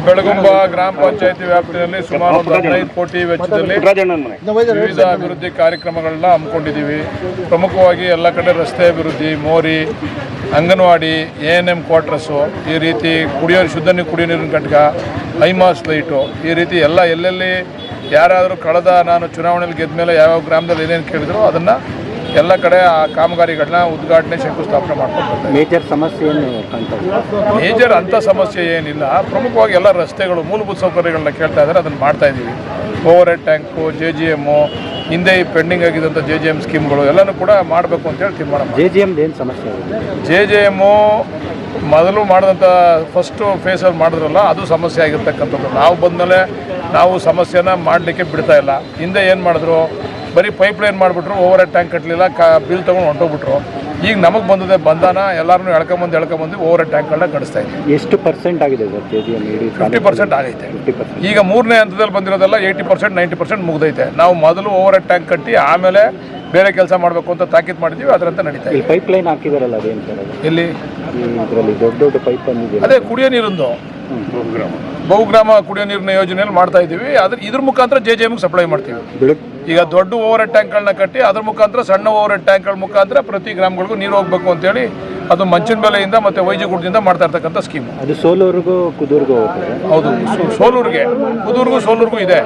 ಬೆಳಗುಂಬ ಗ್ರಾಮ ಪಂಚಾಯತಿ ವ್ಯಾಪ್ತಿಯಲ್ಲಿ ಸುಮಾರು 15 ಕೋಟಿ ವೆಚ್ಚದಲ್ಲಿ ವಿವಿಧ ಅಭಿವೃದ್ಧಿ ಕಾರ್ಯಕ್ರಮಗಳನ್ನ ಹಮ್ಮಿಕೊಂಡಿದ್ದೀವಿ. ಪ್ರಮುಖವಾಗಿ ಎಲ್ಲ ಕಡೆ ರಸ್ತೆ ಅಭಿವೃದ್ಧಿ, ಮೋರಿ, ಅಂಗನವಾಡಿ, ANM ಕ್ವಾರ್ಟರ್ಸು, ಈ ರೀತಿ ಶುದ್ಧ ಕುಡಿಯೋ ನೀರಿನ ಘಟಕ, ಹೈಮಾಸ್ ಲೈಟು, ಈ ರೀತಿ ಎಲ್ಲ ಎಲ್ಲೆಲ್ಲಿ ಯಾರಾದರೂ ಕಳೆದ ನಾನು ಚುನಾವಣೆಯಲ್ಲಿ ಗೆದ್ದ ಮೇಲೆ ಯಾವ್ಯಾವ ಗ್ರಾಮದಲ್ಲಿ ಏನೇನು ಕೇಳಿದ್ರು ಅದನ್ನು ಎಲ್ಲ ಕಡೆ ಆ ಕಾಮಗಾರಿಗಳನ್ನ ಉದ್ಘಾಟನೆ, ಶಂಕುಸ್ಥಾಪನೆ ಮಾಡ್ಕೊಂಡು ಬರ್ತಾರೆ. ಮೇಜರ್ ಸಮಸ್ಯೆ ಮೇಜರ್ ಅಂಥ ಸಮಸ್ಯೆ ಏನಿಲ್ಲ. ಪ್ರಮುಖವಾಗಿ ಎಲ್ಲ ರಸ್ತೆಗಳು, ಮೂಲಭೂತ ಸೌಕರ್ಯಗಳನ್ನ ಕೇಳ್ತಾ ಇದ್ದಾರೆ, ಅದನ್ನು ಮಾಡ್ತಾ ಇದ್ದೀವಿ. ಓವರ್ ಹೆಡ್ ಟ್ಯಾಂಕು, JGM, ಹಿಂದೆ ಈ ಪೆಂಡಿಂಗ್ ಆಗಿದ್ದಂಥ JGM ಸ್ಕೀಮ್ಗಳು ಎಲ್ಲನೂ ಕೂಡ ಮಾಡಬೇಕು ಅಂತೇಳಿ ತೀರ್ಮಾನ ಮಾಡಿ. JGM ಏನು ಸಮಸ್ಯೆ? JGM ಮೊದಲು ಮಾಡಿದಂಥ ಫಸ್ಟು ಫೇಸಲ್ಲಿ ಮಾಡಿದ್ರಲ್ಲ, ಅದು ಸಮಸ್ಯೆ ಆಗಿರ್ತಕ್ಕಂಥದ್ದು. ನಾವು ಬಂದಮೇಲೆ ನಾವು ಸಮಸ್ಯೆನ ಮಾಡಲಿಕ್ಕೆ ಬಿಡ್ತಾ ಇಲ್ಲ. ಹಿಂದೆ ಏನು ಮಾಡಿದ್ರು, ಬರೀ ಪೈಪ್ಲೈನ್ ಮಾಡಿಬಿಟ್ರು, ಓವರ್ ಹೆಡ್ ಟ್ಯಾಂಕ್ ಕಟ್ಟಲಿಲ್ಲ, ಬಿಲ್ ತೊಗೊಂಡು ಹೊಂಟೋಗ್ಬಿಟ್ರು. ಈಗ ನಮಗೆ ಬಂದಿದೆ ಬಂದಾನ, ಎಲ್ಲರೂ ಎಳ್ಕೊಂಬಂದು ಓವರ್ ಹೆಡ್ ಟ್ಯಾಂಕ್ಗಳನ್ನ ಕಳಿಸ್ತಾ ಇದ್ದೀವಿ. ಎಷ್ಟು % ಆಗಿದೆ ಸರ್ JGM? 50% ಆಗೈತೆ. ಈಗ 3ನೇ ಹಂತದಲ್ಲಿ ಬಂದಿರೋದೆಲ್ಲ 80%, 90% ಮುಗ್ದೈತೆ. ನಾವು ಮೊದಲು ಓವರ್ ಹೆಡ್ ಟ್ಯಾಂಕ್ ಕಟ್ಟಿ ಆಮೇಲೆ ಬೇರೆ ಕೆಲಸ ಮಾಡಬೇಕು ಅಂತ ತಾಕೀತು ಮಾಡಿದ್ದೀವಿ. ಅದರಂತೆ ನಡೀತಾ ಇದೆ. ಪೈಪ್ಲೈನ್ ಹಾಕಿದಾರಲ್ಲ, ಅದೇನು ಸರ್? ಎಲ್ಲಿ? ಇದರಲ್ಲಿ ದೊಡ್ಡ ಪೈಪ್ ಬಂದಿದೆ. ಅದೇ ಕುಡಿಯೋ ನೀರಿಂದು ಬಹುಗ್ರಾಮ ಕುಡಿಯೋ ನೀರಿನ ಯೋಜನೆಯಲ್ಲಿ ಮಾಡ್ತಾ ಇದ್ದೀವಿ. ಇದ್ರ ಮುಖಾಂತರ JGM ಸಪ್ಲೈ ಮಾಡ್ತೀವಿ. ಈಗ ದೊಡ್ಡ ಓವರ್ ಹೆಡ್ ಟ್ಯಾಂಕ್ಗಳನ್ನ ಕಟ್ಟಿ ಅದ್ರ ಮುಖಾಂತರ ಸಣ್ಣ ಓವರ್ ಹೆಡ್ ಟ್ಯಾಂಕ್ಗಳ ಮುಖಾಂತರ ಪ್ರತಿ ಗ್ರಾಮಗಳಿಗೂ ನೀರು ಹೋಗಬೇಕು ಅಂತೇಳಿ ಅದು ಮಂಚಿನ ಬೆಲೆಯಿಂದ ಮತ್ತು ವೈಜಿಗುಡ್ದಿಂದ ಮಾಡ್ತಾ ಇರ್ತಕ್ಕಂಥ ಸ್ಕೀಮು. ಅದು ಸೋಲೂರಿಗೂ ಕುದೂರ್ಗೂ ಹೋಗ್ತದೆ? ಹೌದು, ಸೋಲೂರಿಗೆ, ಕುದೂರ್ಗೂ ಸೋಲೂರಿಗೂ ಇದೆ.